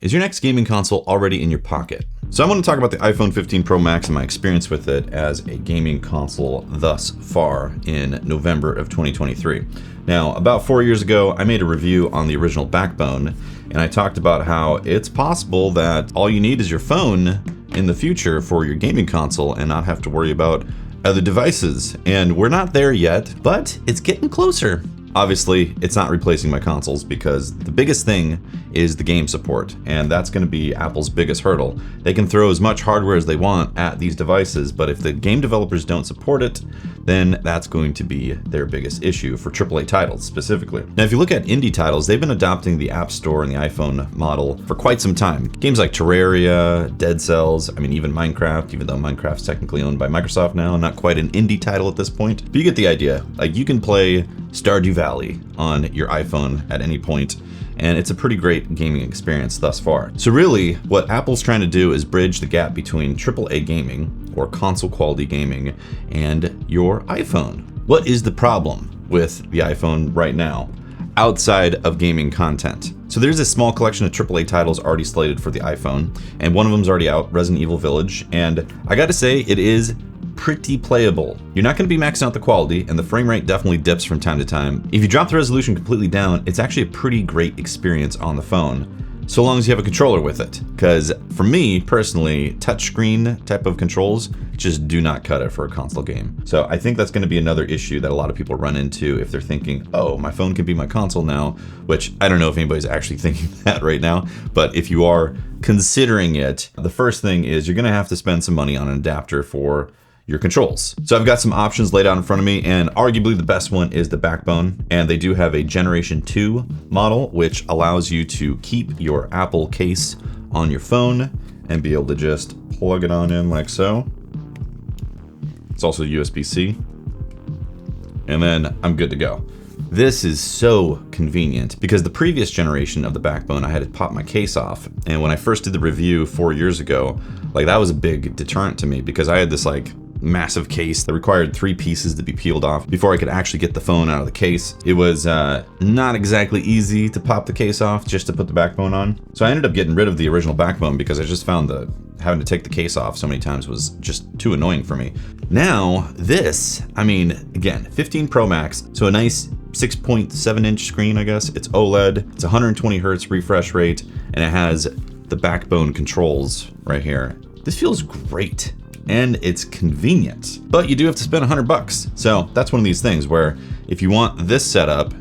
Is your next gaming console already in your pocket? So I want to talk about the iPhone 15 Pro Max and my experience with it as a gaming console thus far in November of 2023. Now, about 4 years ago, I made a review on the original Backbone, and I talked about how it's possible that all you need is your phone in the future for your gaming console and not have to worry about other devices. And we're not there yet, but it's getting closer. Obviously, it's not replacing my consoles because the biggest thing is the game support, and that's going to be Apple's biggest hurdle. They can throw as much hardware as they want at these devices, but if the game developers don't support it, then that's going to be their biggest issue for AAA titles specifically. Now, if you look at indie titles, they've been adopting the App Store and the iPhone model for quite some time. Games like Terraria, Dead Cells, even Minecraft, even though Minecraft's technically owned by Microsoft now, not quite an indie title at this point. But you get the idea. Like, you can play Stardew Valley on your iPhone at any point, and it's a pretty great gaming experience thus far. So really, what Apple's trying to do is bridge the gap between AAA gaming, or console quality gaming, and your iPhone. What is the problem with the iPhone right now, outside of gaming content? So there's a small collection of AAA titles already slated for the iPhone, and one of them's already out, Resident Evil Village, and I gotta say, it is pretty playable. You're not going to be maxing out the quality, and the frame rate definitely dips from time to time. If you drop the resolution completely down, it's actually a pretty great experience on the phone, so long as you have a controller with it. Because for me, personally, touchscreen type of controls just do not cut it for a console game. So I think that's going to be another issue that a lot of people run into if they're thinking, oh, my phone can be my console now, which I don't know if anybody's actually thinking that right now, but if you are considering it, the first thing is you're going to have to spend some money on an adapter for your controls. So I've got some options laid out in front of me, and arguably the best one is the Backbone, and they do have a Generation 2 model, which allows you to keep your Apple case on your phone and be able to just plug it on in like so. It's also USB-C, and then I'm good to go. This is so convenient because the previous generation of the Backbone, I had to pop my case off, and when I first did the review 4 years ago, that was a big deterrent to me because I had this massive case that required 3 pieces to be peeled off before I could actually get the phone out of the case. It was not exactly easy to pop the case off just to put the Backbone on. So I ended up getting rid of the original Backbone because I just found that having to take the case off so many times was just too annoying for me. Now this, again, 15 Pro Max, so a nice 6.7 inch screen, I guess. It's OLED, it's 120 hertz refresh rate, and it has the Backbone controls right here. This feels great. And it's convenient, but you do have to spend $100. So that's one of these things where if you want this setup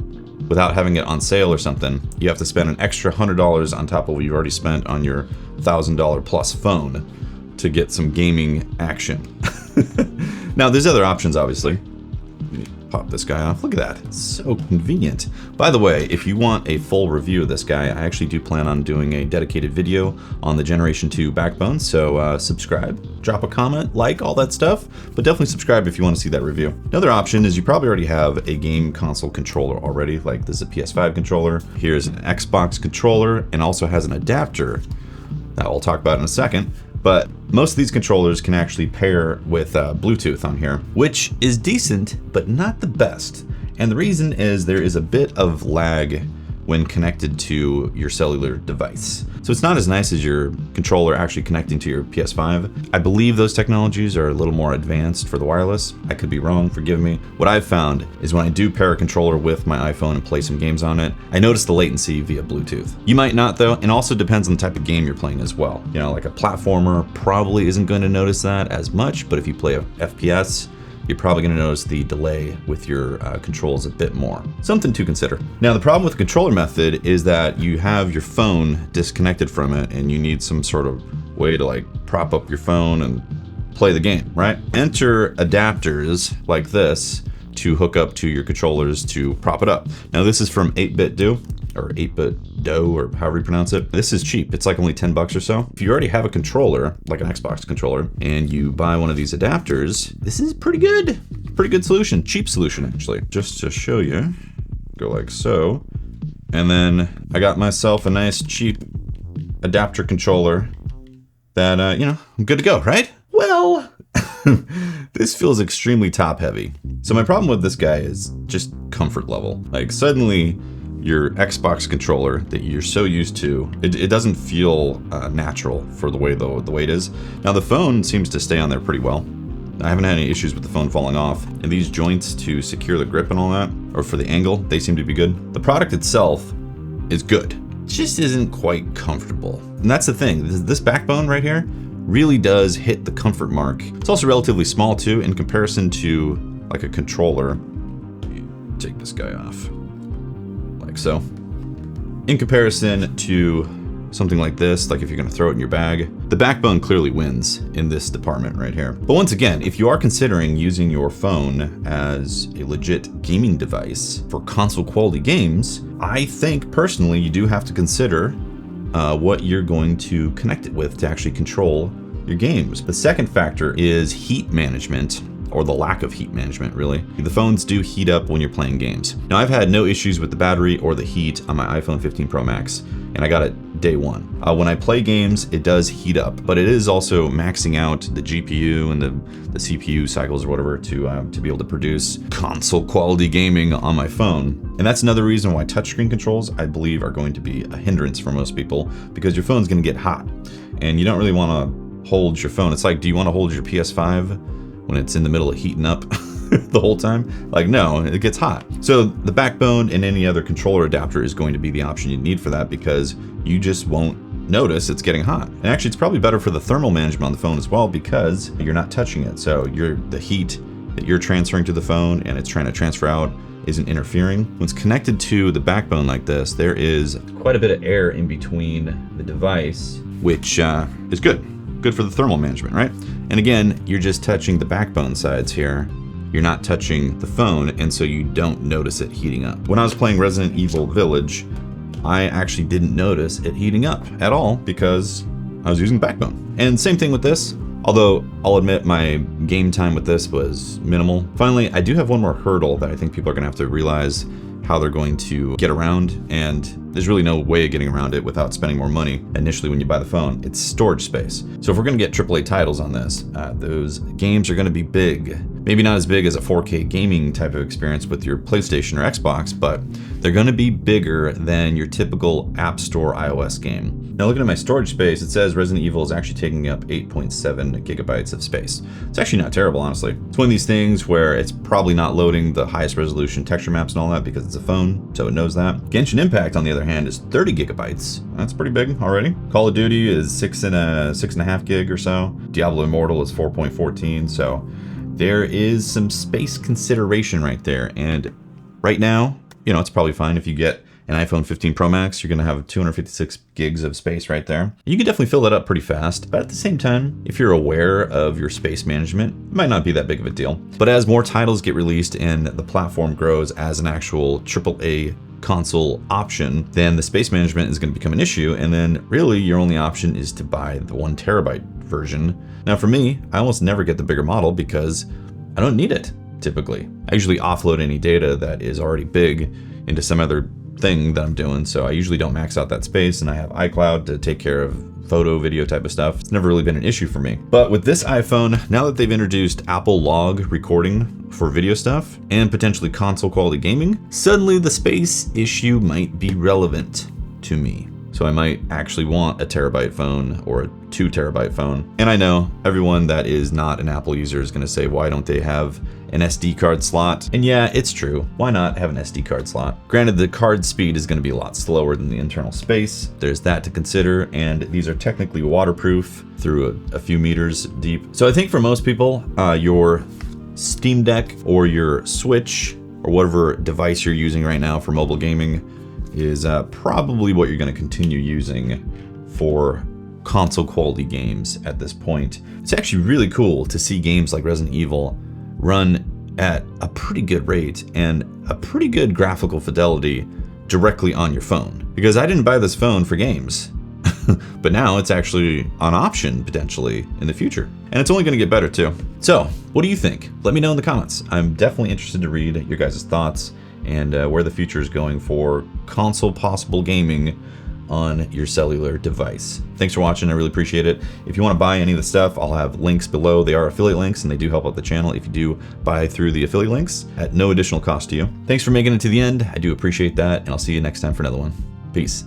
without having it on sale or something, you have to spend an extra $100 on top of what you've already spent on your $1,000 plus phone to get some gaming action. Now there's other options, obviously. Pop this guy off. Look at that. It's so convenient. By the way, if you want a full review of this guy, I actually do plan on doing a dedicated video on the Generation 2 Backbone, so subscribe, drop a comment, like, all that stuff, but definitely subscribe if you want to see that review. Another option is you probably already have a game console controller already, like this is a PS5 controller. Here's an Xbox controller, and also has an adapter that I'll talk about in a second. But most of these controllers can actually pair with Bluetooth on here, which is decent, but not the best. And the reason is there is a bit of lag when connected to your cellular device. So it's not as nice as your controller actually connecting to your PS5. I believe those technologies are a little more advanced for the wireless. I could be wrong, forgive me. What I've found is when I do pair a controller with my iPhone and play some games on it, I notice the latency via Bluetooth. You might not though, and also depends on the type of game you're playing as well. Like a platformer probably isn't going to notice that as much, but if you play a FPS, you're probably going to notice the delay with your controls a bit more. Something to consider. Now, the problem with the controller method is that you have your phone disconnected from it and you need some sort of way to prop up your phone and play the game, right? Enter adapters like this to hook up to your controllers to prop it up. Now, this is from 8BitDo, or 8BitDo, or however you pronounce it. This is cheap. It's only $10 or so. If you already have a controller, like an Xbox controller, and you buy one of these adapters, this is pretty good. Pretty good solution. Cheap solution, actually. Just to show you, go like so. And then I got myself a nice cheap adapter controller that, I'm good to go, right? Well, this feels extremely top heavy. So my problem with this guy is just comfort level. Suddenly, your Xbox controller that you're so used to, it doesn't feel natural for the way it is. Now the phone seems to stay on there pretty well. I haven't had any issues with the phone falling off. And these joints to secure the grip and all that, or for the angle, they seem to be good. The product itself is good. It just isn't quite comfortable. And that's the thing, this backbone right here really does hit the comfort mark. It's also relatively small too in comparison to like a controller. Take this guy off, like so. In comparison to something like this, like if you're gonna throw it in your bag, the backbone clearly wins in this department right here. But once again, if you are considering using your phone as a legit gaming device for console quality games, I think personally you do have to consider what you're going to connect it with to actually control your games. The second factor is heat management, or the lack of heat management, really. The phones do heat up when you're playing games. Now, I've had no issues with the battery or the heat on my iPhone 15 Pro Max, and I got it day one. When I play games, it does heat up, but it is also maxing out the GPU and the CPU cycles or whatever to be able to produce console quality gaming on my phone. And that's another reason why touchscreen controls, I believe, are going to be a hindrance for most people, because your phone's gonna get hot, and you don't really wanna hold your phone. It's like, do you wanna hold your PS5 when it's in the middle of heating up the whole time? Like, no, it gets hot. So the backbone and any other controller adapter is going to be the option you need for that, because you just won't notice it's getting hot. And actually, it's probably better for the thermal management on the phone as well, because you're not touching it. So the heat that you're transferring to the phone and it's trying to transfer out isn't interfering. When it's connected to the backbone like this, there is quite a bit of air in between the device, which is good for the thermal management, right? And again, you're just touching the backbone sides here. You're not touching the phone, and so you don't notice it heating up. When I was playing Resident Evil Village, I actually didn't notice it heating up at all because I was using backbone. And same thing with this, although I'll admit my game time with this was minimal. Finally, I do have one more hurdle that I think people are gonna have to realize how they're going to get around, and there's really no way of getting around it without spending more money initially when you buy the phone. It's storage space. So if we're gonna get AAA titles on this, those games are gonna be big. Maybe not as big as a 4K gaming type of experience with your PlayStation or Xbox, but they're gonna be bigger than your typical App Store iOS game. Now looking at my storage space, it says Resident Evil is actually taking up 8.7 gigabytes of space. It's actually not terrible, honestly. It's one of these things where it's probably not loading the highest resolution texture maps and all that because it's a phone, so it knows that. Genshin Impact, on the other hand, is 30 gigabytes. That's pretty big already. Call of Duty is 6.5 gig or so. Diablo Immortal is 4.14, so there is some space consideration right there. And right now, you know, it's probably fine if you get an iPhone 15 Pro Max, you're gonna have 256 gigs of space right there. You can definitely fill that up pretty fast, but at the same time, if you're aware of your space management, it might not be that big of a deal. But as more titles get released and the platform grows as an actual AAA console option, then the space management is gonna become an issue, and then really your only option is to buy the 1 terabyte version. Now for me, I almost never get the bigger model because I don't need it, typically. I usually offload any data that is already big into some other thing that I'm doing, so I usually don't max out that space, and I have iCloud to take care of photo, video type of stuff. It's never really been an issue for me. But with this iPhone, now that they've introduced Apple Log recording for video stuff and potentially console quality gaming, suddenly the space issue might be relevant to me. So I might actually want a terabyte phone or a 2 terabyte phone. And I know everyone that is not an Apple user is gonna say, why don't they have an SD card slot? And yeah, it's true. Why not have an SD card slot? Granted, the card speed is gonna be a lot slower than the internal space. There's that to consider, and these are technically waterproof through a few meters deep. So I think for most people, your Steam Deck or your Switch or whatever device you're using right now for mobile gaming is probably what you're gonna continue using for console quality games at this point. It's actually really cool to see games like Resident Evil run at a pretty good rate and a pretty good graphical fidelity directly on your phone. Because I didn't buy this phone for games, but now it's actually an option potentially in the future. And it's only gonna get better too. So, what do you think? Let me know in the comments. I'm definitely interested to read your guys' thoughts and where the future is going for console possible gaming on your cellular device. Thanks for watching. I really appreciate it. If you want to buy any of the stuff, I'll have links below. They are affiliate links and they do help out the channel if you do buy through the affiliate links at no additional cost to you. Thanks for making it to the end. I do appreciate that, and I'll see you next time for another one. Peace.